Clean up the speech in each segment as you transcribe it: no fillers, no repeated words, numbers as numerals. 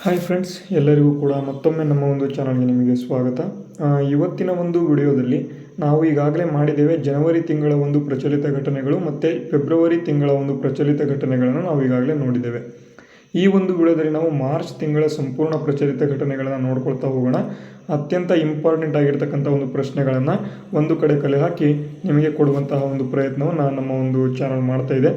Hi friends, ಎಲ್ಲರಿಗೂ ಕೂಡ ಮತ್ತೊಮ್ಮೆ ನಮ್ಮ ಒಂದು ಚಾನಲ್ಗೆ ನಿಮಗೆ ಸ್ವಾಗತ. ಇವತ್ತಿನ ಒಂದು ವಿಡಿಯೋದಲ್ಲಿ ನಾವು ಈಗಾಗಲೇ ಮಾಡಿದ್ದೇವೆ ಜನವರಿ ತಿಂಗಳ ಒಂದು ಪ್ರಚಲಿತ ಘಟನೆಗಳು ಮತ್ತು ಫೆಬ್ರವರಿ ತಿಂಗಳ ಒಂದು ಪ್ರಚಲಿತ ಘಟನೆಗಳನ್ನು ನಾವು ಈಗಾಗಲೇ ನೋಡಿದ್ದೇವೆ. ಈ ಒಂದು ವಿಡಿಯೋದಲ್ಲಿ ನಾವು ಮಾರ್ಚ್ ತಿಂಗಳ ಸಂಪೂರ್ಣ ಪ್ರಚಲಿತ ಘಟನೆಗಳನ್ನು ನೋಡ್ಕೊಳ್ತಾ ಹೋಗೋಣ. ಅತ್ಯಂತ ಇಂಪಾರ್ಟೆಂಟ್ ಆಗಿರ್ತಕ್ಕಂಥ ಒಂದು ಪ್ರಶ್ನೆಗಳನ್ನು ಒಂದು ಕಡೆ ಕಲೆ ಹಾಕಿ ನಿಮಗೆ ಕೊಡುವಂತಹ ಒಂದು ಪ್ರಯತ್ನವನ್ನು ನಮ್ಮ ಒಂದು ಚಾನಲ್ ಮಾಡ್ತಾ ಇದೆ.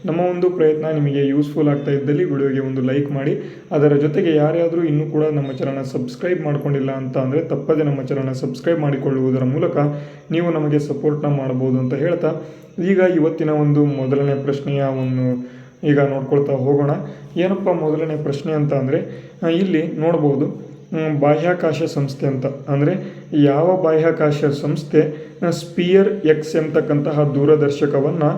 ನಮ್ಮ ಒಂದು ಪ್ರಯತ್ನ ನಿಮಗೆ ಯೂಸ್ಫುಲ್ ಆಗ್ತಾ ಇದ್ದಲ್ಲಿ ವಿಡಿಯೋಗೆ ಒಂದು ಲೈಕ್ ಮಾಡಿ. ಅದರ ಜೊತೆಗೆ ಯಾರ್ಯಾದರೂ ಇನ್ನೂ ಕೂಡ ನಮ್ಮ ಚಾನಲ್ನ ಸಬ್ಸ್ಕ್ರೈಬ್ ಮಾಡ್ಕೊಂಡಿಲ್ಲ ಅಂತ ಅಂದರೆ ತಪ್ಪದೆ ನಮ್ಮ ಚಾನಲ್ನ ಸಬ್ಸ್ಕ್ರೈಬ್ ಮಾಡಿಕೊಳ್ಳುವುದರ ಮೂಲಕ ನೀವು ನಮಗೆ ಸಪೋರ್ಟ್ನ ಮಾಡ್ಬೋದು ಅಂತ ಹೇಳ್ತಾ, ಈಗ ಇವತ್ತಿನ ಒಂದು ಮೊದಲನೇ ಪ್ರಶ್ನೆಯ ಒಂದು ಈಗ ನೋಡ್ಕೊಳ್ತಾ ಹೋಗೋಣ. ಏನಪ್ಪ ಮೊದಲನೇ ಪ್ರಶ್ನೆ ಅಂತ ಅಂದರೆ, ಇಲ್ಲಿ ನೋಡ್ಬೋದು ಬಾಹ್ಯಾಕಾಶ ಸಂಸ್ಥೆ ಅಂತ ಅಂದರೆ ಯಾವ ಬಾಹ್ಯಾಕಾಶ ಸಂಸ್ಥೆ ಸ್ಪಿಯರ್ ಎಕ್ಸ್ ಎಂಬತಕ್ಕಂತಹ ದೂರದರ್ಶಕವನ್ನು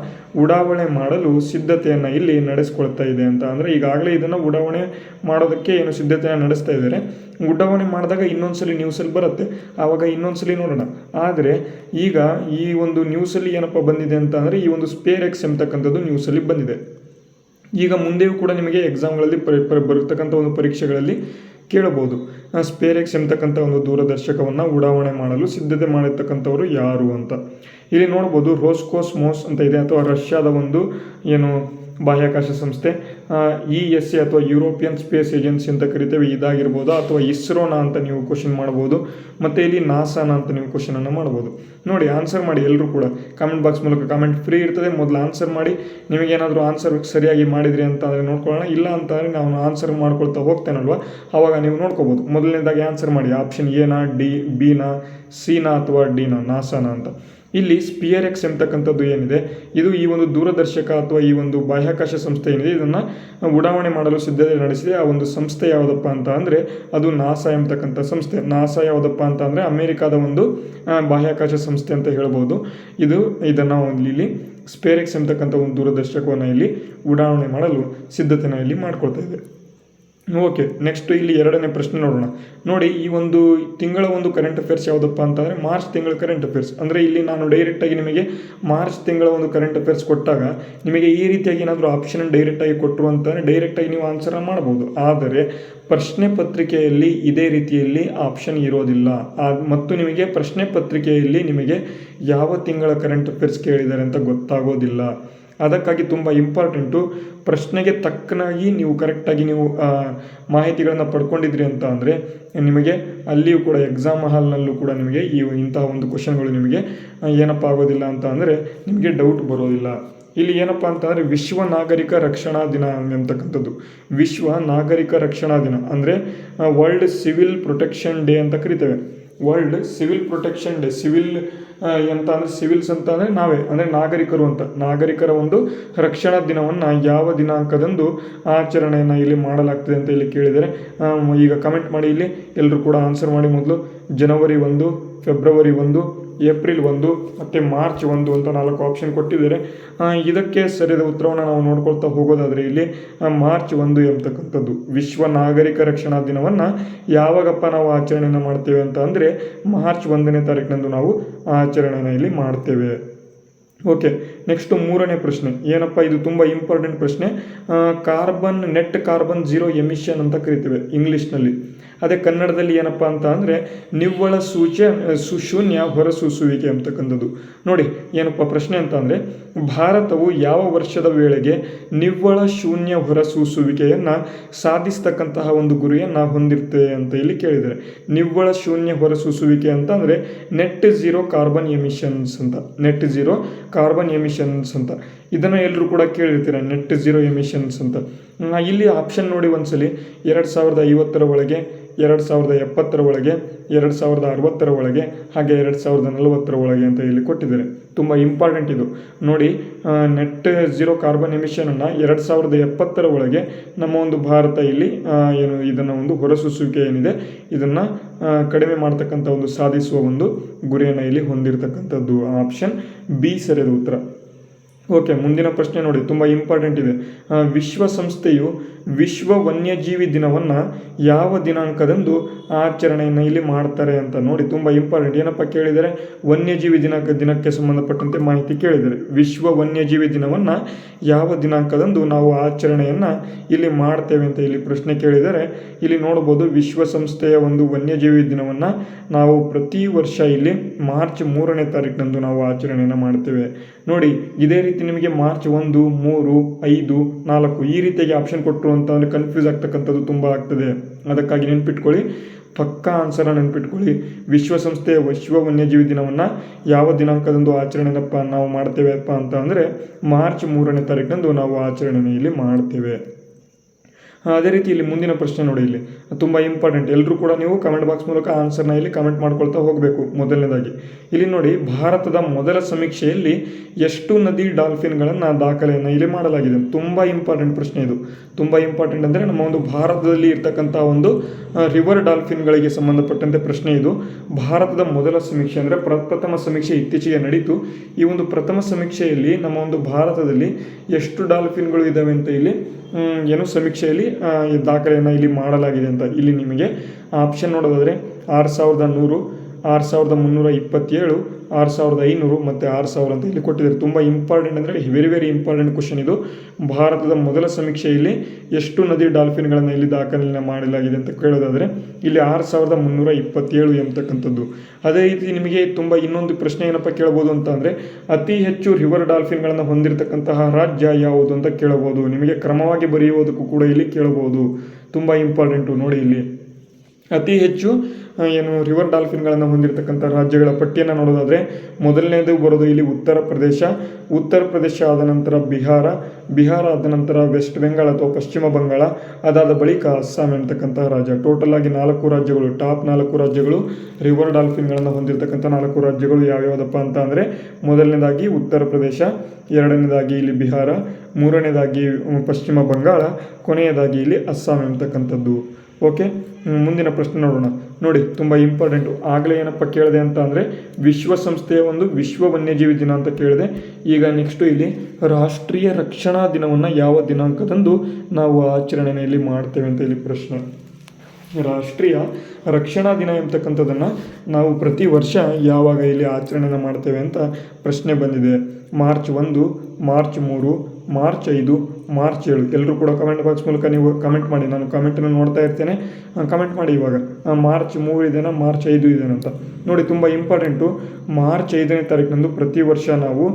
ಉಡಾವಣೆ ಮಾಡಲು ಸಿದ್ಧತೆಯನ್ನು ಇಲ್ಲಿ ನಡೆಸ್ಕೊಳ್ತಾ ಇದೆ ಅಂತ. ಅಂದರೆ ಈಗಾಗಲೇ ಇದನ್ನು ಉಡಾವಣೆ ಮಾಡೋದಕ್ಕೆ ಏನು ಸಿದ್ಧತೆಯನ್ನು ನಡೆಸ್ತಾ ಇದ್ದಾರೆ. ಉಡಾವಣೆ ಮಾಡಿದಾಗ ಇನ್ನೊಂದ್ಸಲಿ ನ್ಯೂಸಲ್ಲಿ ಬರುತ್ತೆ, ಆವಾಗ ಇನ್ನೊಂದ್ಸಲಿ ನೋಡೋಣ. ಆದರೆ ಈಗ ಈ ಒಂದು ನ್ಯೂಸಲ್ಲಿ ಏನಪ್ಪ ಬಂದಿದೆ ಅಂತ ಅಂದರೆ, ಈ ಒಂದು ಸ್ಪಿಯರ್ ಎಕ್ಸ್ ಎಂಬತಕ್ಕಂಥದ್ದು ನ್ಯೂಸಲ್ಲಿ ಬಂದಿದೆ. ಈಗ ಮುಂದೆಯೂ ಕೂಡ ನಿಮಗೆ ಎಕ್ಸಾಮ್ಗಳಲ್ಲಿ ಬರತಕ್ಕಂಥ ಒಂದು ಪರೀಕ್ಷೆಗಳಲ್ಲಿ ಕೇಳಬಹುದು, ಸ್ಪಿಯರ್ ಎಕ್ಸ್ ಎಂಬತಕ್ಕಂಥ ಒಂದು ದೂರದರ್ಶಕವನ್ನು ಉಡಾವಣೆ ಮಾಡಲು ಸಿದ್ಧತೆ ಮಾಡಿರ್ತಕ್ಕಂಥವರು ಯಾರು ಅಂತ. ಇಲ್ಲಿ ನೋಡ್ಬೋದು ರೋಸ್ಕೋಸ್ಮೋಸ್ ಅಂತ ಇದೆ, ಅಥವಾ ರಷ್ಯಾದ ಒಂದು ಏನು ಬಾಹ್ಯಾಕಾಶ ಸಂಸ್ಥೆ, ESA ಅಥವಾ ಯುರೋಪಿಯನ್ ಸ್ಪೇಸ್ ಏಜೆನ್ಸಿ ಅಂತ ಕರಿತೇವೆ, ಇದಾಗಿರ್ಬೋದು. ಅಥವಾ ಇಸ್ರೋನ ಅಂತ ನೀವು ಕ್ವಶನ್ ಮಾಡ್ಬೋದು, ಮತ್ತು ಇಲ್ಲಿ ನಾಸಾನ ಅಂತ ನೀವು ಕ್ವಶನನ್ನು ಮಾಡ್ಬೋದು. ನೋಡಿ, ಆನ್ಸರ್ ಮಾಡಿ ಎಲ್ಲರೂ ಕೂಡ ಕಾಮೆಂಟ್ ಬಾಕ್ಸ್ ಮೂಲಕ. ಕಾಮೆಂಟ್ ಫ್ರೀ ಇರ್ತದೆ, ಮೊದಲು ಆನ್ಸರ್ ಮಾಡಿ. ನಿಮಗೇನಾದರೂ ಆನ್ಸರ್ ಸರಿಯಾಗಿ ಮಾಡಿದ್ರಿ ಅಂತ ಅಂದರೆ ನೋಡ್ಕೊಳ್ಳೋಣ, ಇಲ್ಲ ಅಂತಂದರೆ ನಾವು ಆನ್ಸರ್ ಮಾಡ್ಕೊಳ್ತಾ ಹೋಗ್ತೇನಲ್ವ, ಆವಾಗ ನೀವು ನೋಡ್ಕೋಬೋದು. ಮೊದಲನೇದಾಗಿ ಆನ್ಸರ್ ಮಾಡಿ, ಆಪ್ಷನ್ ಎನಾ, ಡಿ, ಬಿನ, ಸಿನಾ ಅಥವಾ ಡಿನ, ನಾಸಾನ ಅಂತ. ಇಲ್ಲಿ ಸ್ಪಿಯರ್ ಎಕ್ಸ್ ಎಂಬತಕ್ಕಂಥದ್ದು ಏನಿದೆ, ಇದು ಈ ಒಂದು ದೂರದರ್ಶಕ ಅಥವಾ ಈ ಒಂದು ಬಾಹ್ಯಾಕಾಶ ಸಂಸ್ಥೆ ಏನಿದೆ, ಇದನ್ನು ಉಡಾವಣೆ ಮಾಡಲು ಸಿದ್ಧತೆ ನಡೆಸಿದೆ. ಆ ಒಂದು ಸಂಸ್ಥೆ ಯಾವುದಪ್ಪ ಅಂತ ಅಂದರೆ ಅದು ನಾಸಾ ಎಂಬತಕ್ಕಂಥ ಸಂಸ್ಥೆ. ನಾಸಾ ಯಾವುದಪ್ಪ ಅಂತ ಅಂದರೆ ಅಮೇರಿಕಾದ ಒಂದು ಬಾಹ್ಯಾಕಾಶ ಸಂಸ್ಥೆ ಅಂತ ಹೇಳ್ಬೋದು. ಇದನ್ನು ಇಲ್ಲಿ ಸ್ಪಿಯರ್ ಎಕ್ಸ್ ಎಂಬತಕ್ಕಂಥ ಒಂದು ದೂರದರ್ಶಕವನ್ನು ಇಲ್ಲಿ ಉಡಾವಣೆ ಮಾಡಲು ಸಿದ್ಧತೆಯನ್ನು ಇಲ್ಲಿ ಮಾಡ್ಕೊಳ್ತಾ ಇದೆ. ಓಕೆ, ನೆಕ್ಸ್ಟ್ ಇಲ್ಲಿ ಎರಡನೇ ಪ್ರಶ್ನೆ ನೋಡೋಣ. ನೋಡಿ, ಈ ಒಂದು ತಿಂಗಳ ಒಂದು ಕರೆಂಟ್ ಅಫೇರ್ಸ್ ಯಾವುದಪ್ಪ ಅಂತಂದರೆ ಮಾರ್ಚ್ ತಿಂಗಳ ಕರೆಂಟ್ ಅಫೇರ್ಸ್. ಅಂದರೆ ಇಲ್ಲಿ ನಾನು ಡೈರೆಕ್ಟಾಗಿ ನಿಮಗೆ ಮಾರ್ಚ್ ತಿಂಗಳ ಒಂದು ಕರೆಂಟ್ ಅಫೇರ್ಸ್ ಕೊಟ್ಟಾಗ ನಿಮಗೆ ಈ ರೀತಿಯಾಗಿ ಏನಾದರೂ ಆಪ್ಷನ್ ಡೈರೆಕ್ಟಾಗಿ ಕೊಟ್ಟರು ಅಂತಂದರೆ ಡೈರೆಕ್ಟಾಗಿ ನೀವು ಆನ್ಸರ್ ಮಾಡ್ಬೋದು. ಆದರೆ ಪ್ರಶ್ನೆ ಪತ್ರಿಕೆಯಲ್ಲಿ ಇದೇ ರೀತಿಯಲ್ಲಿ ಆಪ್ಷನ್ ಇರೋದಿಲ್ಲ. ಮತ್ತು ನಿಮಗೆ ಪ್ರಶ್ನೆ ಪತ್ರಿಕೆಯಲ್ಲಿ ನಿಮಗೆ ಯಾವ ತಿಂಗಳ ಕರೆಂಟ್ ಅಫೇರ್ಸ್ ಕೇಳಿದ್ದಾರೆ ಅಂತ ಗೊತ್ತಾಗೋದಿಲ್ಲ. ಅದಕ್ಕಾಗಿ ತುಂಬ ಇಂಪಾರ್ಟೆಂಟು, ಪ್ರಶ್ನೆಗೆ ತಕ್ಕನಾಗಿ ನೀವು ಕರೆಕ್ಟಾಗಿ ನೀವು ಮಾಹಿತಿಗಳನ್ನು ಪಡ್ಕೊಂಡಿದ್ರಿ ಅಂತ ಅಂದರೆ ನಿಮಗೆ ಅಲ್ಲಿಯೂ ಕೂಡ ಎಕ್ಸಾಮ್ ಹಾಲ್ನಲ್ಲೂ ಕೂಡ ನಿಮಗೆ ಇಂತಹ ಒಂದು ಕ್ವಶನ್ಗಳು ನಿಮಗೆ ಏನಪ್ಪ ಆಗೋದಿಲ್ಲ ಅಂತ ಅಂದರೆ ನಿಮಗೆ ಡೌಟ್ ಬರೋದಿಲ್ಲ. ಇಲ್ಲಿ ಏನಪ್ಪ ಅಂತಂದರೆ ವಿಶ್ವ ನಾಗರಿಕ ರಕ್ಷಣಾ ದಿನ ಅಂತಕ್ಕಂಥದ್ದು. ವಿಶ್ವ ನಾಗರಿಕ ರಕ್ಷಣಾ ದಿನ ಅಂದರೆ ವರ್ಲ್ಡ್ ಸಿವಿಲ್ ಪ್ರೊಟೆಕ್ಷನ್ ಡೇ ಅಂತ ಕರಿತೇವೆ. World civil protection day. Civil ಅಂತ ಅಂದರೆ ಸಿವಿಲ್ಸ್ ಅಂತ ಅಂದರೆ ನಾವೇ, ಅಂದರೆ ನಾಗರಿಕರು ಅಂತ. ನಾಗರಿಕರ ಒಂದು ರಕ್ಷಣಾ ದಿನವನ್ನು ಯಾವ ದಿನಾಂಕದಂದು ಆಚರಣೆಯನ್ನು ಇಲ್ಲಿ ಮಾಡಲಾಗ್ತದೆ ಅಂತ ಇಲ್ಲಿ ಕೇಳಿದರೆ ಈಗ ಕಮೆಂಟ್ ಮಾಡಿ. ಇಲ್ಲಿ ಎಲ್ಲರೂ ಕೂಡ ಆನ್ಸರ್ ಮಾಡಿ. ಮೊದಲು ಜನವರಿ 1, ಫೆಬ್ರವರಿ 1, ಏಪ್ರಿಲ್ 1 ಮತ್ತು ಮಾರ್ಚ್ 1 ಅಂತ 4 ಆಪ್ಷನ್ ಕೊಟ್ಟಿದ್ದಾರೆ. ಇದಕ್ಕೆ ಸರಿಯಾದ ಉತ್ತರವನ್ನು ನಾವು ನೋಡ್ಕೊಳ್ತಾ ಹೋಗೋದಾದರೆ ಇಲ್ಲಿ ಮಾರ್ಚ್ 1 ಎಂಬತಕ್ಕಂಥದ್ದು ವಿಶ್ವ ನಾಗರಿಕ ರಕ್ಷಣಾ ದಿನವನ್ನು ಯಾವಾಗಪ್ಪ ನಾವು ಆಚರಣೆಯನ್ನು ಮಾಡ್ತೇವೆ ಅಂತ ಅಂದರೆ ಮಾರ್ಚ್ 1ನೇ ತಾರೀಕಿನಂದು ನಾವು ಆಚರಣೆಯನ್ನು ಇಲ್ಲಿ ಮಾಡ್ತೇವೆ. ಓಕೆ, ನೆಕ್ಸ್ಟ್ ಮೂರನೇ ಪ್ರಶ್ನೆ ಏನಪ್ಪ, ಇದು ತುಂಬ ಇಂಪಾರ್ಟೆಂಟ್ ಪ್ರಶ್ನೆ. ನೆಟ್ ಕಾರ್ಬನ್ ಝೀರೋ ಎಮಿಷನ್ ಅಂತ ಕರಿತೇವೆ ಇಂಗ್ಲೀಷ್ನಲ್ಲಿ. ಅದೇ ಕನ್ನಡದಲ್ಲಿ ಏನಪ್ಪ ಅಂತ ಅಂದರೆ ನಿವ್ವಳ ಶೂನ್ಯ ಹೊರಸೂಸುವಿಕೆ ಅಂತಕ್ಕಂಥದ್ದು. ನೋಡಿ, ಏನಪ್ಪ ಪ್ರಶ್ನೆ ಅಂತ ಅಂದರೆ ಭಾರತವು ಯಾವ ವರ್ಷದ ವೇಳೆಗೆ ನಿವ್ವಳ ಶೂನ್ಯ ಹೊರಸೂಸುವಿಕೆಯನ್ನು ಸಾಧಿಸ್ತಕ್ಕಂತಹ ಒಂದು ಗುರಿಯನ್ನು ಹೊಂದಿರ್ತೇವೆ ಅಂತ ಇಲ್ಲಿ ಕೇಳಿದ್ದಾರೆ. ನಿವ್ವಳ ಶೂನ್ಯ ಹೊರಸೂಸುವಿಕೆ ಅಂತ ಅಂದರೆ ನೆಟ್ ಝೀರೋ ಕಾರ್ಬನ್ ಎಮಿಷನ್ಸ್ ಅಂತ. ನೆಟ್ ಝೀರೋ ಕಾರ್ಬನ್ ಎಮಿಷನ್ಸ್ ಅಂತ ಇದನ್ನು ಎಲ್ಲರೂ ಕೂಡ ಕೇಳಿರ್ತೀರ, ನೆಟ್ ಝೀರೋ ಎಮಿಷನ್ಸ್ ಅಂತ. ಇಲ್ಲಿ ಆಪ್ಷನ್ ನೋಡಿ ಒಂದ್ಸಲಿ, 2050 ಒಳಗೆ, 2070 ಒಳಗೆ, 2060 ಒಳಗೆ, ಹಾಗೆ 2040 ಒಳಗೆ ಅಂತ ಇಲ್ಲಿ ಕೊಟ್ಟಿದ್ದಾರೆ. ತುಂಬ ಇಂಪಾರ್ಟೆಂಟ್ ಇದು. ನೋಡಿ, ನೆಟ್ ಝೀರೋ ಕಾರ್ಬನ್ ಎಮಿಷನನ್ನು 2070 ಒಳಗೆ ನಮ್ಮ ಒಂದು ಭಾರತ ಇಲ್ಲಿ ಇದನ್ನು ಒಂದು ಹೊರಸೂಸುವಿಕೆ ಏನಿದೆ ಇದನ್ನು ಕಡಿಮೆ ಮಾಡ್ತಕ್ಕಂಥ ಒಂದು ಸಾಧಿಸುವ ಒಂದು ಗುರಿಯನ್ನು ಇಲ್ಲಿ ಹೊಂದಿರತಕ್ಕಂಥದ್ದು. ಆಪ್ಷನ್ ಬಿ ಸರಿಯಾದ ಉತ್ತರ. ಓಕೆ, ಮುಂದಿನ ಪ್ರಶ್ನೆ ನೋಡಿ, ತುಂಬ ಇಂಪಾರ್ಟೆಂಟ್ ಇದೆ. ವಿಶ್ವಸಂಸ್ಥೆಯು ವಿಶ್ವ ವನ್ಯಜೀವಿ ದಿನವನ್ನು ಯಾವ ದಿನಾಂಕದಂದು ಆಚರಣೆಯನ್ನು ಇಲ್ಲಿ ಮಾಡ್ತಾರೆ ಅಂತ ನೋಡಿ. ತುಂಬ ಇಂಪಾರ್ಟೆಂಟ್. ಏನಪ್ಪ ಕೇಳಿದರೆ ವನ್ಯಜೀವಿ ದಿನಕ್ಕೆ ಸಂಬಂಧಪಟ್ಟಂತೆ ಮಾಹಿತಿ ಕೇಳಿದರೆ ವಿಶ್ವ ವನ್ಯಜೀವಿ ದಿನವನ್ನು ಯಾವ ದಿನಾಂಕದಂದು ನಾವು ಆಚರಣೆಯನ್ನು ಇಲ್ಲಿ ಮಾಡ್ತೇವೆ ಅಂತ ಇಲ್ಲಿ ಪ್ರಶ್ನೆ ಕೇಳಿದರೆ ಇಲ್ಲಿ ನೋಡ್ಬೋದು. ವಿಶ್ವಸಂಸ್ಥೆಯ ಒಂದು ವನ್ಯಜೀವಿ ದಿನವನ್ನು ನಾವು ಪ್ರತಿ ವರ್ಷ ಇಲ್ಲಿ ಮಾರ್ಚ್ 3ನೇ ತಾರೀಕಿನಂದು ನಾವು ಆಚರಣೆಯನ್ನು ಮಾಡ್ತೇವೆ ನೋಡಿ. ಇದೇ ರೀತಿ ನಿಮಗೆ ಮಾರ್ಚ್ 1, 3, 5, 4 ಈ ರೀತಿಯಾಗಿ ಆಪ್ಷನ್ ಕೊಟ್ಟರು ಅಂತಂದರೆ ಕನ್ಫ್ಯೂಸ್ ಆಗ್ತಕ್ಕಂಥದ್ದು ತುಂಬ ಆಗ್ತದೆ. ಅದಕ್ಕಾಗಿ ನೆನ್ಪಿಟ್ಕೊಳ್ಳಿ, ಪಕ್ಕಾ ಆನ್ಸರ್ ನೆನ್ಪಿಟ್ಕೊಳ್ಳಿ. ವಿಶ್ವಸಂಸ್ಥೆಯ ವಿಶ್ವ ವನ್ಯಜೀವಿ ದಿನವನ್ನು ಯಾವ ದಿನಾಂಕದಂದು ಆಚರಣೆನಪ್ಪ ನಾವು ಮಾಡ್ತೇವೆಪ್ಪ ಅಂತ ಅಂದರೆ ಮಾರ್ಚ್ 3ನೇ ತಾರೀಕಿನಂದು ನಾವು ಆಚರಣೆಯನ್ನು ಇಲ್ಲಿ ಮಾಡ್ತೇವೆ. ಅದೇ ರೀತಿ ಇಲ್ಲಿ ಮುಂದಿನ ಪ್ರಶ್ನೆ ನೋಡಿ. ಇಲ್ಲಿ ತುಂಬ ಇಂಪಾರ್ಟೆಂಟ್. ಎಲ್ಲರೂ ಕೂಡ ನೀವು ಕಮೆಂಟ್ ಬಾಕ್ಸ್ ಮೂಲಕ ಆನ್ಸರ್ನ ಇಲ್ಲಿ ಕಮೆಂಟ್ ಮಾಡ್ಕೊಳ್ತಾ ಹೋಗಬೇಕು. ಮೊದಲನೇದಾಗಿ ಇಲ್ಲಿ ನೋಡಿ, ಭಾರತದ ಮೊದಲ ಸಮೀಕ್ಷೆಯಲ್ಲಿ ಎಷ್ಟು ನದಿ ಡಾಲ್ಫಿನ್ಗಳನ್ನು ದಾಖಲೆಯನ್ನು ಇಲ್ಲಿ ಮಾಡಲಾಗಿದೆ. ತುಂಬ ಇಂಪಾರ್ಟೆಂಟ್ ಪ್ರಶ್ನೆ ಇದು. ತುಂಬ ಇಂಪಾರ್ಟೆಂಟ್ ಅಂದರೆ ನಮ್ಮ ಒಂದು ಭಾರತದಲ್ಲಿ ಇರ್ತಕ್ಕಂಥ ಒಂದು ರಿವರ್ ಡಾಲ್ಫಿನ್ಗಳಿಗೆ ಸಂಬಂಧಪಟ್ಟಂತೆ ಪ್ರಶ್ನೆ ಇದು. ಭಾರತದ ಮೊದಲ ಸಮೀಕ್ಷೆ ಅಂದರೆ ಪ್ರಥಮ ಸಮೀಕ್ಷೆ ಇತ್ತೀಚೆಗೆ ನಡೀತು. ಈ ಒಂದು ಪ್ರಥಮ ಸಮೀಕ್ಷೆಯಲ್ಲಿ ನಮ್ಮ ಒಂದು ಭಾರತದಲ್ಲಿ ಎಷ್ಟು ಡಾಲ್ಫಿನ್ಗಳು ಇದ್ದಾವೆ ಅಂತ ಇಲ್ಲಿ ಸಮೀಕ್ಷೆಯಲ್ಲಿ ದಾಖಲೆಯನ್ನು ಇಲ್ಲಿ ಮಾಡಲಾಗಿದೆ ಅಂತ ಇಲ್ಲಿ ನಿಮಗೆ ಆಪ್ಷನ್ ನೋಡೋದಾದರೆ 6100, 6327, 6500 ಮತ್ತು 6000 ಅಂತ ಇಲ್ಲಿ ಕೊಟ್ಟಿದ್ದಾರೆ. ತುಂಬ ಇಂಪಾರ್ಟೆಂಟ್ ಅಂದರೆ ವೆರಿ ಇಂಪಾರ್ಟೆಂಟ್ ಕ್ವಶನ್ ಇದು. ಭಾರತದ ಮೊದಲ ಸಮೀಕ್ಷೆಯಲ್ಲಿ ಎಷ್ಟು ನದಿ ಡಾಲ್ಫಿನ್ಗಳನ್ನು ಇಲ್ಲಿ ದಾಖಲೆಯನ್ನು ಮಾಡಲಾಗಿದೆ ಅಂತ ಕೇಳೋದಾದರೆ ಇಲ್ಲಿ 6327 ಎಂಬತಕ್ಕಂಥದ್ದು. ಅದೇ ರೀತಿ ನಿಮಗೆ ತುಂಬ ಇನ್ನೊಂದು ಪ್ರಶ್ನೆ ಏನಪ್ಪ ಕೇಳ್ಬೋದು ಅಂತ ಅಂದರೆ ಅತಿ ಹೆಚ್ಚು ರಿವರ್ ಡಾಲ್ಫಿನ್ಗಳನ್ನು ಹೊಂದಿರತಕ್ಕಂತಹ ರಾಜ್ಯ ಯಾವುದು ಅಂತ ಕೇಳಬಹುದು. ನಿಮಗೆ ಕ್ರಮವಾಗಿ ಬರೆಯುವುದಕ್ಕೂ ಕೂಡ ಇಲ್ಲಿ ಕೇಳಬಹುದು. ತುಂಬ ಇಂಪಾರ್ಟೆಂಟು ನೋಡಿ. ಇಲ್ಲಿ ಅತಿ ಹೆಚ್ಚು ರಿವರ್ ಡಾಲ್ಫಿನ್ಗಳನ್ನು ಹೊಂದಿರತಕ್ಕಂಥ ರಾಜ್ಯಗಳ ಪಟ್ಟಿಯನ್ನು ನೋಡೋದಾದರೆ ಮೊದಲನೇದು ಬರೋದು ಇಲ್ಲಿ ಉತ್ತರ ಪ್ರದೇಶ ಆದ ನಂತರ ಬಿಹಾರ ಆದ ನಂತರ ವೆಸ್ಟ್ ಬೆಂಗಾಲ್ ಅಥವಾ ಪಶ್ಚಿಮ ಬಂಗಾಳ, ಅದಾದ ಬಳಿಕ ಅಸ್ಸಾಂ ಎಂಬತಕ್ಕಂತಹ ರಾಜ್ಯ. ಟೋಟಲ್ ಆಗಿ 4 ರಾಜ್ಯಗಳು, ಟಾಪ್ 4 ರಾಜ್ಯಗಳು ರಿವರ್ ಡಾಲ್ಫಿನ್ಗಳನ್ನು ಹೊಂದಿರತಕ್ಕಂಥ 4 ರಾಜ್ಯಗಳು ಯಾವ್ಯಾವುದಪ್ಪ ಅಂತ ಅಂದರೆ ಮೊದಲನೇದಾಗಿ ಉತ್ತರ ಪ್ರದೇಶ, ಎರಡನೇದಾಗಿ ಇಲ್ಲಿ ಬಿಹಾರ, ಮೂರನೇದಾಗಿ ಪಶ್ಚಿಮ ಬಂಗಾಳ, ಕೊನೆಯದಾಗಿ ಇಲ್ಲಿ ಅಸ್ಸಾಂ ಎಂಬತಕ್ಕಂಥದ್ದು. ಓಕೆ, ಮುಂದಿನ ಪ್ರಶ್ನೆ ನೋಡೋಣ. ನೋಡಿ, ತುಂಬ ಇಂಪಾರ್ಟೆಂಟು. ಆಗಲೇ ಏನಪ್ಪ ಕೇಳಿದೆ ಅಂತ ಅಂದರೆ ವಿಶ್ವಸಂಸ್ಥೆಯ ಒಂದು ವಿಶ್ವ ವನ್ಯಜೀವಿ ದಿನ ಅಂತ ಕೇಳಿದೆ. ಈಗ ನೆಕ್ಸ್ಟು ಇಲ್ಲಿ ರಾಷ್ಟ್ರೀಯ ರಕ್ಷಣಾ ದಿನವನ್ನು ಯಾವ ದಿನಾಂಕದಂದು ನಾವು ಆಚರಣೆಯಲ್ಲಿ ಮಾಡ್ತೇವೆ ಅಂತ ಇಲ್ಲಿ ಪ್ರಶ್ನೆ. ರಾಷ್ಟ್ರೀಯ ರಕ್ಷಣಾ ದಿನ ಎಂಬತಕ್ಕಂಥದ್ದನ್ನು ನಾವು ಪ್ರತಿ ವರ್ಷ ಯಾವಾಗ ಇಲ್ಲಿ ಆಚರಣೆಯನ್ನು ಮಾಡ್ತೇವೆ ಅಂತ ಪ್ರಶ್ನೆ ಬಂದಿದೆ. March 1, March 3, March 5, March 7. ಎಲ್ಲರೂ ಕೂಡ ಕಮೆಂಟ್ ಬಾಕ್ಸ್ ಮೂಲಕ ನೀವು ಕಮೆಂಟ್ ಮಾಡಿ. ನಾನು ಕಮೆಂಟನ್ನು ನೋಡ್ತಾ ಇರ್ತೇನೆ, ಕಮೆಂಟ್ ಮಾಡಿ. ಇವಾಗ ಮಾರ್ಚ್ 3 ಇದೆನಾ, ಮಾರ್ಚ್ 5 ಇದೆನಾ ಅಂತ ನೋಡಿ. ತುಂಬ ಇಂಪಾರ್ಟೆಂಟು. ಮಾರ್ಚ್ 5ನೇ ತಾರೀಕಿನಂದು ಪ್ರತಿ ವರ್ಷ ನಾವು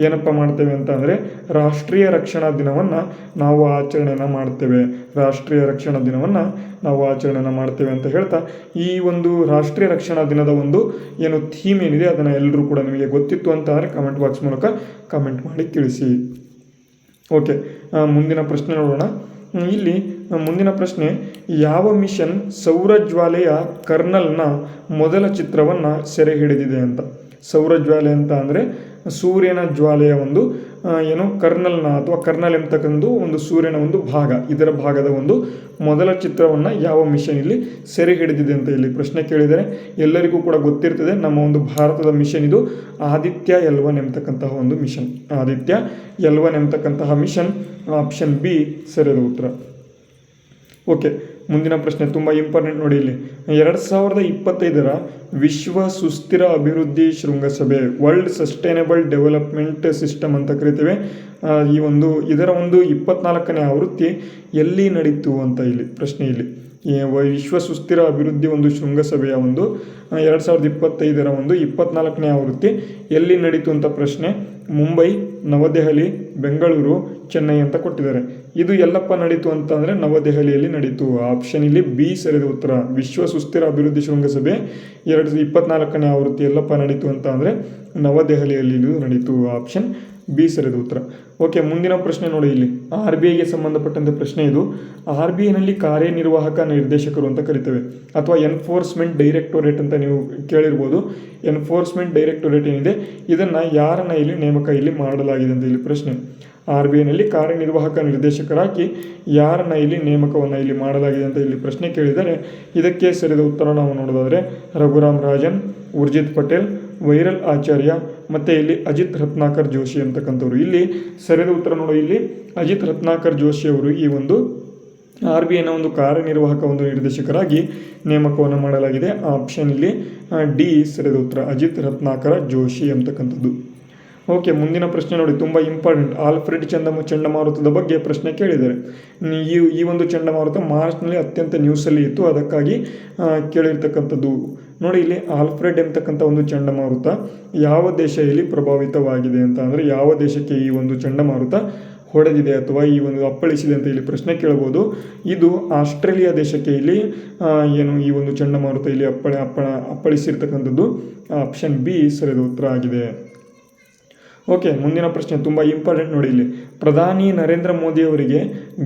ಏನಪ್ಪ ಮಾಡ್ತೇವೆ ಅಂತ ಅಂದರೆ ರಾಷ್ಟ್ರೀಯ ರಕ್ಷಣಾ ದಿನವನ್ನು ನಾವು ಆಚರಣೆಯನ್ನು ಮಾಡ್ತೇವೆ. ರಾಷ್ಟ್ರೀಯ ರಕ್ಷಣಾ ದಿನವನ್ನು ನಾವು ಆಚರಣೆಯನ್ನು ಮಾಡ್ತೇವೆ ಅಂತ ಹೇಳ್ತಾ, ಈ ಒಂದು ರಾಷ್ಟ್ರೀಯ ರಕ್ಷಣಾ ದಿನದ ಒಂದು ಥೀಮ್ ಏನಿದೆ ಅದನ್ನು ಎಲ್ಲರೂ ಕೂಡ ನಿಮಗೆ ಗೊತ್ತಿತ್ತು ಅಂತ ಅಂದರೆ ಕಮೆಂಟ್ ಬಾಕ್ಸ್ ಮೂಲಕ ಕಮೆಂಟ್ ಮಾಡಿ ತಿಳಿಸಿ. ಓಕೆ, ಮುಂದಿನ ಪ್ರಶ್ನೆ ನೋಡೋಣ. ಇಲ್ಲಿ ಮುಂದಿನ ಪ್ರಶ್ನೆ, ಯಾವ ಮಿಷನ್ ಸೌರಜ್ವಾಲೆಯ ಕರ್ನಲ್ನ ಮೊದಲ ಚಿತ್ರವನ್ನು ಸೆರೆ ಹಿಡಿದಿದೆ ಅಂತ. ಸೌರಜ್ವಾಲೆ ಅಂತ ಅಂದರೆ ಸೂರ್ಯನ ಜ್ವಾಲೆಯ ಒಂದು ಕರ್ನಲ್ನ ಅಥವಾ ಕರ್ನಲ್ ಎಂಬತಕ್ಕಂಥ ಒಂದು ಸೂರ್ಯನ ಒಂದು ಭಾಗ, ಇದರ ಭಾಗದ ಒಂದು ಮೊದಲ ಚಿತ್ರವನ್ನು ಯಾವ ಮಿಷನ್ ಇಲ್ಲಿ ಸೆರೆ ಹಿಡಿದಿದೆ ಅಂತ ಇಲ್ಲಿ ಪ್ರಶ್ನೆ ಕೇಳಿದರೆ ಎಲ್ಲರಿಗೂ ಕೂಡ ಗೊತ್ತಿರ್ತದೆ. ನಮ್ಮ ಒಂದು ಭಾರತದ ಮಿಷನ್ ಇದು ಆದಿತ್ಯ L1 ಎಂಬತಕ್ಕಂತಹ ಒಂದು ಮಿಷನ್. ಆದಿತ್ಯ L1 ಎಂಬತಕ್ಕಂತಹ ಮಿಷನ್. ಆಪ್ಷನ್ ಬಿ ಸರಿಯಾದ ಉತ್ತರ. ಓಕೆ, ಮುಂದಿನ ಪ್ರಶ್ನೆ ತುಂಬ ಇಂಪಾರ್ಟೆಂಟ್ ನೋಡಿ. ಇಲ್ಲಿ 2025ರ ವಿಶ್ವ ಸುಸ್ಥಿರ ಅಭಿವೃದ್ಧಿ ಶೃಂಗಸಭೆ, ವರ್ಲ್ಡ್ ಸಸ್ಟೈನಬಲ್ ಡೆವಲಪ್ಮೆಂಟ್ ಸಿಸ್ಟಮ್ ಅಂತ ಕರಿತೇವೆ. ಇದರ ಒಂದು 24ನೇ ಆವೃತ್ತಿ ಎಲ್ಲಿ ನಡೀತು ಅಂತ ಇಲ್ಲಿ ಪ್ರಶ್ನೆ. ಇಲ್ಲಿ ವಿಶ್ವ ಸುಸ್ಥಿರ ಅಭಿವೃದ್ಧಿ ಒಂದು ಶೃಂಗಸಭೆಯ 2025ರ 24ನೇ ಆವೃತ್ತಿ ಎಲ್ಲಿ ನಡೀತು ಅಂತ ಪ್ರಶ್ನೆ. ಮುಂಬೈ, ನವದೆಹಲಿ, ಬೆಂಗಳೂರು, ಚೆನ್ನೈ ಅಂತ ಕೊಟ್ಟಿದ್ದಾರೆ. ಇದು ಎಲ್ಲಪ್ಪ ನಡೀತು ಅಂತ ಅಂದರೆ ನವದೆಹಲಿಯಲ್ಲಿ ನಡೀತು. ಆಪ್ಷನ್ ಇಲ್ಲಿ ಬಿ ಸರಿಯಾದ ಉತ್ತರ. ವಿಶ್ವ ಸುಸ್ಥಿರ ಅಭಿವೃದ್ಧಿ ಶೃಂಗಸಭೆ 2024ನೇ ಆವೃತ್ತಿ ಎಲ್ಲಪ್ಪ ನಡೀತು ಅಂತ ಅಂದರೆ ನವದೆಹಲಿಯಲ್ಲಿ ಇದು ನಡೀತು. ಆಪ್ಷನ್ ಬಿ ಸರಿಯಾದ ಉತ್ತರ. ಓಕೆ, ಮುಂದಿನ ಪ್ರಶ್ನೆ ನೋಡಿ. ಇಲ್ಲಿ RBIಗೆ ಸಂಬಂಧಪಟ್ಟಂತೆ ಪ್ರಶ್ನೆ ಇದು. RBIನಲ್ಲಿ ಕಾರ್ಯನಿರ್ವಾಹಕ ನಿರ್ದೇಶಕರು ಅಂತ ಕರಿತೇವೆ ಅಥವಾ ಎನ್ಫೋರ್ಸ್ಮೆಂಟ್ ಡೈರೆಕ್ಟೋರೇಟ್ ಅಂತ ನೀವು ಕೇಳಿರ್ಬೋದು. ಎನ್ಫೋರ್ಸ್ಮೆಂಟ್ ಡೈರೆಕ್ಟೋರೇಟ್ ಏನಿದೆ ಇದನ್ನು ಯಾರನ್ನ ಇಲ್ಲಿ ನೇಮಕ ಇಲ್ಲಿ ಮಾಡಲಾಗಿದೆ ಅಂತ ಇಲ್ಲಿ ಪ್ರಶ್ನೆ. RBIನಲ್ಲಿ ಕಾರ್ಯನಿರ್ವಾಹಕ ನಿರ್ದೇಶಕರಾಗಿ ಯಾರನ್ನ ಇಲ್ಲಿ ನೇಮಕವನ್ನು ಇಲ್ಲಿ ಮಾಡಲಾಗಿದೆ ಅಂತ ಇಲ್ಲಿ ಪ್ರಶ್ನೆ ಕೇಳಿದರೆ ಇದಕ್ಕೆ ಸರಿಯಾದ ಉತ್ತರ ನಾವು ನೋಡೋದಾದರೆ ರಘುರಾಮ್ ರಾಜನ್, ಉರ್ಜಿತ್ ಪಟೇಲ್, ವೈರಲ್ ಆಚಾರ್ಯ ಮತ್ತು ಇಲ್ಲಿ ಅಜಿತ್ ರತ್ನಾಕರ್ ಜೋಶಿ ಅಂತಕ್ಕಂಥವ್ರು. ಇಲ್ಲಿ ಸರಿಯಾದ ಉತ್ತರ ನೋಡಿ. ಇಲ್ಲಿ ಅಜಿತ್ ರತ್ನಾಕರ್ ಜೋಶಿ ಅವರು ಈ ಒಂದು RBIನ ಒಂದು ಕಾರ್ಯನಿರ್ವಾಹಕ ಒಂದು ನಿರ್ದೇಶಕರಾಗಿ ನೇಮಕವನ್ನು ಮಾಡಲಾಗಿದೆ. ಆಪ್ಷನ್ ಇಲ್ಲಿ ಡಿ ಸರಿಯಾದ ಉತ್ತರ, ಅಜಿತ್ ರತ್ನಾಕರ ಜೋಶಿ ಅಂತಕ್ಕಂಥದ್ದು. ಓಕೆ, ಮುಂದಿನ ಪ್ರಶ್ನೆ ನೋಡಿ, ತುಂಬ ಇಂಪಾರ್ಟೆಂಟ್. ಆಲ್ಫ್ರೆಡ್ ಚಂಡಮಾರುತದ ಬಗ್ಗೆ ಪ್ರಶ್ನೆ ಕೇಳಿದ್ದಾರೆ. ಈ ಒಂದು ಚಂಡಮಾರುತ ಮಾರ್ಚ್ನಲ್ಲಿ ಅತ್ಯಂತ ನ್ಯೂಸಲ್ಲಿ ಇತ್ತು, ಅದಕ್ಕಾಗಿ ಕೇಳಿರ್ತಕ್ಕಂಥದ್ದು. ನೋಡಿ, ಇಲ್ಲಿ ಆಲ್ಫ್ರೆಡ್ ಎಂಬತಕ್ಕಂಥ ಒಂದು ಚಂಡಮಾರುತ ಯಾವ ದೇಶ ಇಲ್ಲಿ ಪ್ರಭಾವಿತವಾಗಿದೆ ಅಂತ ಅಂದರೆ ಯಾವ ದೇಶಕ್ಕೆ ಈ ಒಂದು ಚಂಡಮಾರುತ ಹೊಡೆದಿದೆ ಅಥವಾ ಈ ಒಂದು ಅಪ್ಪಳಿಸಿದೆ ಅಂತ ಇಲ್ಲಿ ಪ್ರಶ್ನೆ ಕೇಳ್ಬೋದು. ಇದು ಆಸ್ಟ್ರೇಲಿಯಾ ದೇಶಕ್ಕೆ ಇಲ್ಲಿ ಈ ಒಂದು ಚಂಡಮಾರುತ ಇಲ್ಲಿ ಅಪ್ಪಳಿಸಿರ್ತಕ್ಕಂಥದ್ದು. ಆಪ್ಷನ್ ಬಿ ಸರಿಯಾದ ಉತ್ತರ ಆಗಿದೆ. ಓಕೆ, ಮುಂದಿನ ಪ್ರಶ್ನೆ ತುಂಬ ಇಂಪಾರ್ಟೆಂಟ್ ನೋಡಿ. ಇಲ್ಲಿ ಪ್ರಧಾನಿ ನರೇಂದ್ರ ಮೋದಿಯವರಿಗೆ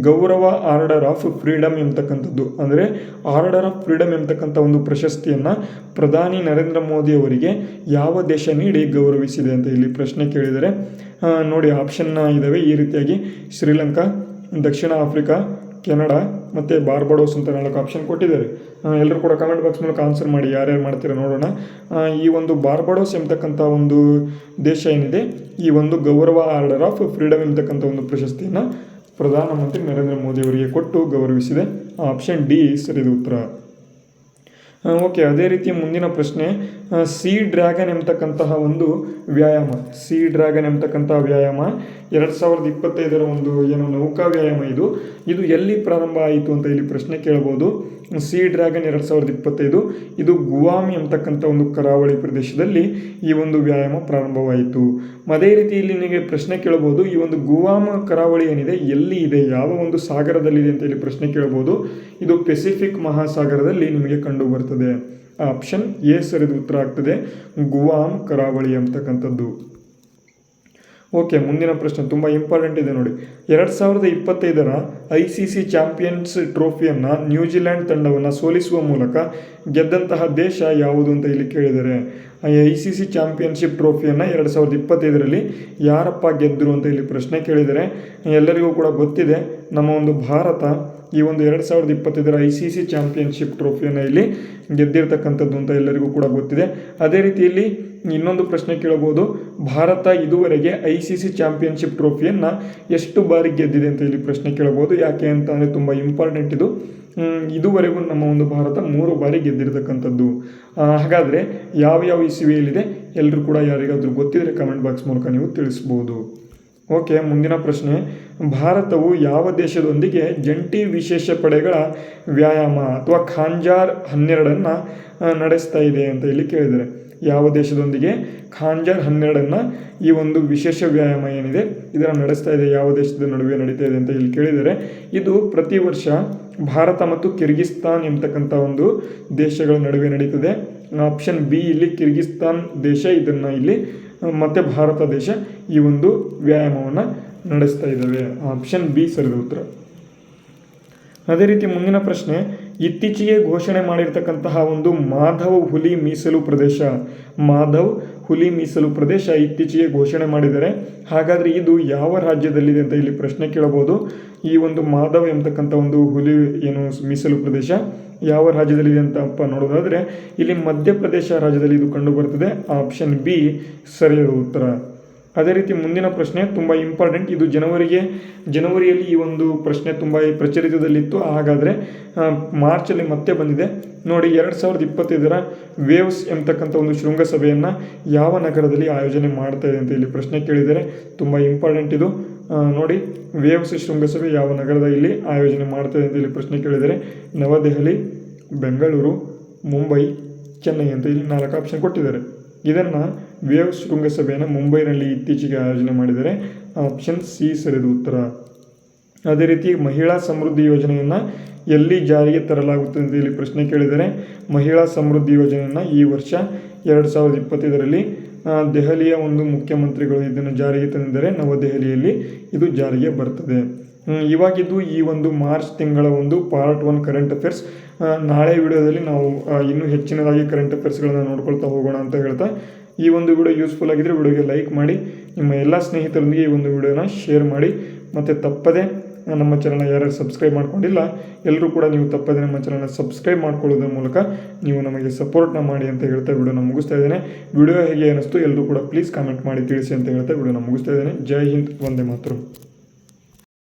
ಗೌರವ ಆರ್ಡರ್ ಆಫ್ ಫ್ರೀಡಮ್ ಎಂಬತಕ್ಕಂಥದ್ದು, ಅಂದರೆ ಆರ್ಡರ್ ಆಫ್ ಫ್ರೀಡಮ್ ಎಂಬತಕ್ಕಂಥ ಒಂದು ಪ್ರಶಸ್ತಿಯನ್ನು ಪ್ರಧಾನಿ ನರೇಂದ್ರ ಮೋದಿಯವರಿಗೆ ಯಾವ ದೇಶ ನೀಡಿ ಗೌರವಿಸಿದೆ ಅಂತ ಇಲ್ಲಿ ಪ್ರಶ್ನೆ ಕೇಳಿದರೆ ನೋಡಿ, ಆಪ್ಷನ್ನ ಇದ್ದಾವೆ ಈ ರೀತಿಯಾಗಿ: ಶ್ರೀಲಂಕಾ, ದಕ್ಷಿಣ ಆಫ್ರಿಕಾ, ಕೆನಡಾ ಮತ್ತು ಬಾರ್ಬಡೋಸ್ ಅಂತ 4 ಆಪ್ಷನ್ ಕೊಟ್ಟಿದ್ದಾರೆ. ಎಲ್ಲರೂ ಕೂಡ ಕಮೆಂಟ್ ಬಾಕ್ಸ್ ಮೂಲಕ ಆನ್ಸರ್ ಮಾಡಿ, ಯಾರ್ಯಾರು ಮಾಡ್ತೀರಾ ನೋಡೋಣ. ಈ ಒಂದು ಬಾರ್ಬಡೋಸ್ ಎಂಬತಕ್ಕಂಥ ಒಂದು ದೇಶ ಏನಿದೆ, ಈ ಒಂದು ಗೌರವ ಆರ್ಡರ್ ಆಫ್ ಫ್ರೀಡಮ್ ಎಂಬತಕ್ಕಂಥ ಒಂದು ಪ್ರಶಸ್ತಿಯನ್ನು ಪ್ರಧಾನಮಂತ್ರಿ ನರೇಂದ್ರ ಮೋದಿಯವರಿಗೆ ಕೊಟ್ಟು ಗೌರವಿಸಿದೆ. ಆಪ್ಷನ್ ಡಿ ಸರಿಯಾದ ಉತ್ತರ. ಓಕೆ, ಅದೇ ರೀತಿ ಮುಂದಿನ ಪ್ರಶ್ನೆ, ಸೀ ಡ್ರ್ಯಾಗನ್ ಎಂಬತಕ್ಕಂತಹ ಒಂದು ವ್ಯಾಯಾಮ, 2025 ಒಂದು ನೌಕಾ ವ್ಯಾಯಾಮ ಇದು ಎಲ್ಲಿ ಪ್ರಾರಂಭ ಆಯಿತು ಅಂತ ಇಲ್ಲಿ ಪ್ರಶ್ನೆ ಕೇಳ್ಬೋದು. ಸೀ ಡ್ರ್ಯಾಗನ್ 2025 ಇದು ಗುವಾಮ್ ಎಂಬತಕ್ಕಂಥ ಒಂದು ಕರಾವಳಿ ಪ್ರದೇಶದಲ್ಲಿ ಈ ಒಂದು ವ್ಯಾಯಾಮ ಪ್ರಾರಂಭವಾಯಿತು. ಅದೇ ರೀತಿ ಇಲ್ಲಿ ನಿಮಗೆ ಪ್ರಶ್ನೆ ಕೇಳಬಹುದು, ಈ ಒಂದು ಗುವಾಮ್ ಕರಾವಳಿ ಏನಿದೆ ಎಲ್ಲಿ ಇದೆ, ಯಾವ ಒಂದು ಸಾಗರದಲ್ಲಿದೆ ಅಂತ ಇಲ್ಲಿ ಪ್ರಶ್ನೆ ಕೇಳಬಹುದು. ಇದು ಪೆಸಿಫಿಕ್ ಮಹಾಸಾಗರದಲ್ಲಿ ನಿಮಗೆ ಕಂಡು ಬರ್ತದೆ. ಆಪ್ಷನ್ ಎ ಸರಿಯಾದ ಉತ್ತರ ಆಗ್ತದೆ, ಗುವಾಮ್ ಕರಾವಳಿ ಅಂತಕ್ಕಂಥದ್ದು. ಓಕೆ, ಮುಂದಿನ ಪ್ರಶ್ನೆ ತುಂಬ ಇಂಪಾರ್ಟೆಂಟ್ ಇದೆ ನೋಡಿ. 2025 ICC ಚಾಂಪಿಯನ್ಸ್ ಟ್ರೋಫಿಯನ್ನು ನ್ಯೂಜಿಲೆಂಡ್ ತಂಡವನ್ನು ಸೋಲಿಸುವ ಮೂಲಕ ಗೆದ್ದಂತಹ ದೇಶ ಯಾವುದು ಅಂತ ಇಲ್ಲಿ ಕೇಳಿದ್ದಾರೆ. ICC ಚಾಂಪಿಯನ್ಶಿಪ್ ಟ್ರೋಫಿಯನ್ನು 2025 ಯಾರಪ್ಪ ಗೆದ್ದರು ಅಂತ ಇಲ್ಲಿ ಪ್ರಶ್ನೆ ಕೇಳಿದರೆ ಎಲ್ಲರಿಗೂ ಕೂಡ ಗೊತ್ತಿದೆ, ನಮ್ಮ ಒಂದು ಭಾರತ ಈ ಒಂದು 2025 ICC ಚಾಂಪಿಯನ್ಶಿಪ್ ಟ್ರೋಫಿಯನ್ನು ಇಲ್ಲಿ ಗೆದ್ದಿರ್ತಕ್ಕಂಥದ್ದು ಅಂತ ಎಲ್ಲರಿಗೂ ಕೂಡ ಗೊತ್ತಿದೆ. ಅದೇ ರೀತಿ ಇಲ್ಲಿ ಇನ್ನೊಂದು ಪ್ರಶ್ನೆ ಕೇಳಬಹುದು, ಭಾರತ ಇದುವರೆಗೆ ICC ಚಾಂಪಿಯನ್ಶಿಪ್ ಟ್ರೋಫಿಯನ್ನು ಎಷ್ಟು ಬಾರಿ ಗೆದ್ದಿದೆ ಅಂತ ಇಲ್ಲಿ ಪ್ರಶ್ನೆ ಕೇಳಬಹುದು. ಯಾಕೆ ಅಂತ ಅಂದರೆ ತುಂಬ ಇಂಪಾರ್ಟೆಂಟ್ ಇದು. ಇದುವರೆಗೂ ನಮ್ಮ ಒಂದು ಭಾರತ 3 ಬಾರಿ ಗೆದ್ದಿರ್ತಕ್ಕಂಥದ್ದು. ಹಾಗಾದರೆ ಯಾವ ಇಸವಿಯಲ್ಲಿದೆ ಎಲ್ಲರೂ ಕೂಡ ಯಾರಿಗಾದರೂ ಗೊತ್ತಿದ್ರೆ ಕಮೆಂಟ್ ಬಾಕ್ಸ್ ಮೂಲಕ ನೀವು ತಿಳಿಸ್ಬೋದು. ಓಕೆ, ಮುಂದಿನ ಪ್ರಶ್ನೆ, ಭಾರತವು ಯಾವ ದೇಶದೊಂದಿಗೆ ಜಂಟಿ ವಿಶೇಷ ಪಡೆಗಳ ವ್ಯಾಯಾಮ ಅಥವಾ ಖಾಂಜಾರ್ 12 ನಡೆಸ್ತಾ ಇದೆ ಅಂತ ಇಲ್ಲಿ ಕೇಳಿದ್ದಾರೆ. ಯಾವ ದೇಶದೊಂದಿಗೆ ಖಾಂಜಾರ್ 12 ಈ ಒಂದು ವಿಶೇಷ ವ್ಯಾಯಾಮ ಏನಿದೆ ಇದನ್ನು ನಡೆಸ್ತಾ ಇದೆ, ಯಾವ ದೇಶದ ನಡುವೆ ನಡೀತಾ ಇದೆ ಅಂತ ಇಲ್ಲಿ ಕೇಳಿದರೆ ಇದು ಪ್ರತಿ ವರ್ಷ ಭಾರತ ಮತ್ತು ಕಿರ್ಗಿಸ್ತಾನ್ ಎಂಬತಕ್ಕಂಥ ಒಂದು ದೇಶಗಳ ನಡುವೆ ನಡೀತದೆ. ಆಪ್ಷನ್ ಬಿ ಇಲ್ಲಿ ಕಿರ್ಗಿಸ್ತಾನ್ ದೇಶ ಇದನ್ನು ಇಲ್ಲಿ ಮತ್ತು ಭಾರತ ದೇಶ ಈ ಒಂದು ವ್ಯಾಯಾಮವನ್ನು ನಡೆಸ್ತಾ ಇದ್ದಾವೆ. ಆಪ್ಷನ್ ಬಿ ಸರಿಯಾದ ಉತ್ತರ. ಅದೇ ರೀತಿ ಮುಂದಿನ ಪ್ರಶ್ನೆ, ಇತ್ತೀಚೆಗೆ ಘೋಷಣೆ ಮಾಡಿರ್ತಕ್ಕಂತಹ ಒಂದು ಮಾಧವ್ ಹುಲಿ ಮೀಸಲು ಪ್ರದೇಶ ಇತ್ತೀಚೆಗೆ ಘೋಷಣೆ ಮಾಡಿದ್ದಾರೆ. ಹಾಗಾದರೆ ಇದು ಯಾವ ರಾಜ್ಯದಲ್ಲಿದೆ ಅಂತ ಇಲ್ಲಿ ಪ್ರಶ್ನೆ ಕೇಳಬಹುದು. ಈ ಒಂದು ಮಾಧವ್ ಎಂಬತಕ್ಕಂಥ ಒಂದು ಹುಲಿ ಮೀಸಲು ಪ್ರದೇಶ ಯಾವ ರಾಜ್ಯದಲ್ಲಿದೆ ಅಂತಪ್ಪ ನೋಡೋದಾದರೆ ಇಲ್ಲಿ ಮಧ್ಯಪ್ರದೇಶ ರಾಜ್ಯದಲ್ಲಿ ಇದು ಕಂಡು ಬರ್ತದೆ. ಆಪ್ಷನ್ ಬಿ ಸರಿಯಾದ ಉತ್ತರ. ಅದೇ ರೀತಿ ಮುಂದಿನ ಪ್ರಶ್ನೆ ತುಂಬ ಇಂಪಾರ್ಟೆಂಟ್, ಇದು ಜನವರಿಯಲ್ಲಿ ಈ ಒಂದು ಪ್ರಶ್ನೆ ತುಂಬ ಪ್ರಚಲಿತದಲ್ಲಿತ್ತು. ಹಾಗಾದರೆ ಮಾರ್ಚಲ್ಲಿ ಮತ್ತೆ ಬಂದಿದೆ ನೋಡಿ. 2025 ವೇವ್ಸ್ ಎಂಬತಕ್ಕಂಥ ಒಂದು ಶೃಂಗಸಭೆಯನ್ನು ಯಾವ ನಗರದಲ್ಲಿ ಆಯೋಜನೆ ಮಾಡ್ತಾ ಇದೆ ಅಂತ ಇಲ್ಲಿ ಪ್ರಶ್ನೆ ಕೇಳಿದರೆ ತುಂಬ ಇಂಪಾರ್ಟೆಂಟ್ ಇದು ನೋಡಿ. ವೇವ್ಸ್ ಶೃಂಗಸಭೆ ಯಾವ ನಗರದ ಇಲ್ಲಿ ಆಯೋಜನೆ ಮಾಡ್ತಾ ಇದೆ ಅಂತ ಇಲ್ಲಿ ಪ್ರಶ್ನೆ ಕೇಳಿದರೆ ನವದೆಹಲಿ, ಬೆಂಗಳೂರು, ಮುಂಬೈ, ಚೆನ್ನೈ ಅಂತ ಇಲ್ಲಿ 4 ಆಪ್ಷನ್ ಕೊಟ್ಟಿದ್ದಾರೆ. ಇದನ್ನು ವೇವ್ಸ್ ಶೃಂಗಸಭೆಯನ್ನು ಮುಂಬೈನಲ್ಲಿ ಇತ್ತೀಚೆಗೆ ಆಯೋಜನೆ ಮಾಡಿದರೆ. ಆಪ್ಷನ್ ಸಿ ಸರಿಯಾದ ಉತ್ತರ. ಅದೇ ರೀತಿ ಮಹಿಳಾ ಸಮೃದ್ಧಿ ಯೋಜನೆಯನ್ನು ಎಲ್ಲಿ ಜಾರಿಗೆ ತರಲಾಗುತ್ತದೆ ಅಂತ ಇಲ್ಲಿ ಪ್ರಶ್ನೆ ಕೇಳಿದರೆ ಮಹಿಳಾ ಸಮೃದ್ಧಿ ಯೋಜನೆಯನ್ನು ಈ ವರ್ಷ 2025 ದೆಹಲಿಯ ಒಂದು ಮುಖ್ಯಮಂತ್ರಿಗಳು ಇದನ್ನು ಜಾರಿಗೆ ತಂದಿದ್ದಾರೆ. ನವದೆಹಲಿಯಲ್ಲಿ ಇದು ಜಾರಿಗೆ ಬರ್ತದೆ. ಇವಾಗಿದ್ದು ಈ ಒಂದು ಮಾರ್ಚ್ ತಿಂಗಳ ಒಂದು ಪಾರ್ಟ್ 1 ಕರೆಂಟ್ ಅಫೇರ್ಸ್. ನಾಳೆ ವಿಡಿಯೋದಲ್ಲಿ ನಾವು ಇನ್ನೂ ಹೆಚ್ಚಿನದಾಗಿ ಕರೆಂಟ್ ಅಫೇರ್ಸ್ಗಳನ್ನು ನೋಡ್ಕೊಳ್ತಾ ಹೋಗೋಣ ಅಂತ ಹೇಳ್ತಾ, ಈ ಒಂದು ವಿಡಿಯೋ ಯೂಸ್ಫುಲ್ ಆಗಿದ್ದರೆ ವಿಡಿಯೋಗೆ ಲೈಕ್ ಮಾಡಿ, ನಿಮ್ಮ ಎಲ್ಲ ಸ್ನೇಹಿತರೊಂದಿಗೆ ಈ ಒಂದು ವಿಡಿಯೋನ ಶೇರ್ ಮಾಡಿ, ಮತ್ತು ತಪ್ಪದೆ ನಮ್ಮ ಚಾನಲ್ನ ಯಾರು ಸಬ್ಸ್ಕ್ರೈಬ್ ಮಾಡ್ಕೊಂಡಿಲ್ಲ ಎಲ್ಲರೂ ಕೂಡ ನೀವು ತಪ್ಪದೆ ನಮ್ಮ ಚಾನಲ್ನ ಸಬ್ಸ್ಕ್ರೈಬ್ ಮಾಡ್ಕೊಳ್ಳೋದ್ರ ಮೂಲಕ ನೀವು ನಮಗೆ ಸಪೋರ್ಟ್ನ ಮಾಡಿ ಅಂತ ಹೇಳ್ತಾ ವಿಡಿಯೋನ ಮುಗಿಸ್ತಾ ಇದ್ದೇನೆ. ವಿಡಿಯೋ ಹೇಗೆ ಅನ್ನಿಸ್ತು ಎಲ್ಲರೂ ಕೂಡ ಪ್ಲೀಸ್ ಕಾಮೆಂಟ್ ಮಾಡಿ ತಿಳಿಸಿ ಅಂತ ಹೇಳ್ತಾ ವಿಡಿಯೋನ ಮುಗಿಸ್ತಾ ಇದ್ದೇನೆ. ಜೈ ಹಿಂದ್, ವಂದೇ ಮಾತರಂ.